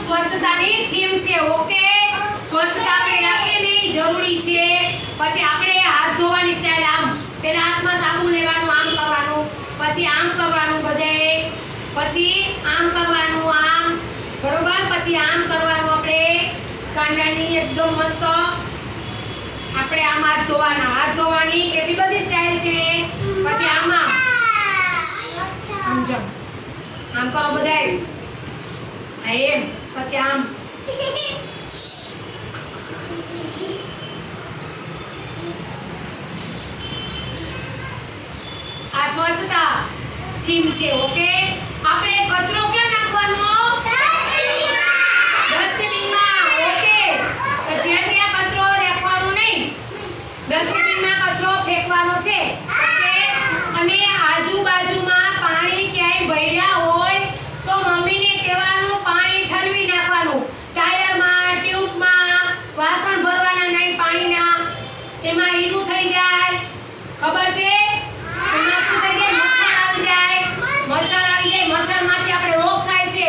સ્વચ્છતાની થીમ છે. ઓકે, સ્વચ્છતા આપણે રાખવી જરૂરી છે. પછી આપણે હાથ ધોવાની સ્ટાઈલ આમ, પહેલા હાથમાં સાબુ લેવાનું, આમ કરવાનું, પછી આમ કરવાનું બધે, પછી આમ કરવાનું, આમ બરોબર, પછી આમ કરવાનું. આપણે કાંડાની એકદમ મસ્ત આપણે આમ હાથ ધોવાના, હાથ ધોવાની કેટલી બધી સ્ટાઈલ છે. પછી આમાં સમજો, આમ કરો બધાય, એમ, પછી આમ આ સ્વચ્છતા થીમ છે. ઓકે, આપણે કચરો ક્યાં નાખવાનો? ડસ્ટબિનમાં. ઓકે, જ્યાં ત્યાં કચરો રાખવાનો નહીં, ડસ્ટબિનમાં કચરો ફેંકવાનો છે. ઓકે, અને આજુબાજુમાં પાણી ક્યાંય ભર્યા હોય તો મમ્મીને કહેવાનું પાણી ઠલવી નાખવાનું. ટાયરમાં, ટ્યુબમાં વાસણ ભરવાના નહીં પાણીના, એમાં ઈનું થઈ જાય, ખબર છે? એમાં શું થઈ જાય? મચ્છર આવી જાય, મચ્છરમાંથી આપણે રોગ થાય છે,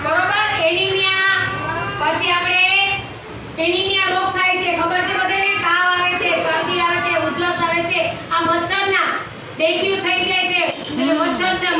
બરોબર? એનિમિયા, પછી આપણે એનિમિયા રોગ થાય છે, ખબર છે બધાને? તાવ આવે છે, શરદી આવે છે, ઉધરસ આવે છે, આ મચ્છરના ડેન્ગ્યુ થઈ જાય છે. એટલે મચ્છરના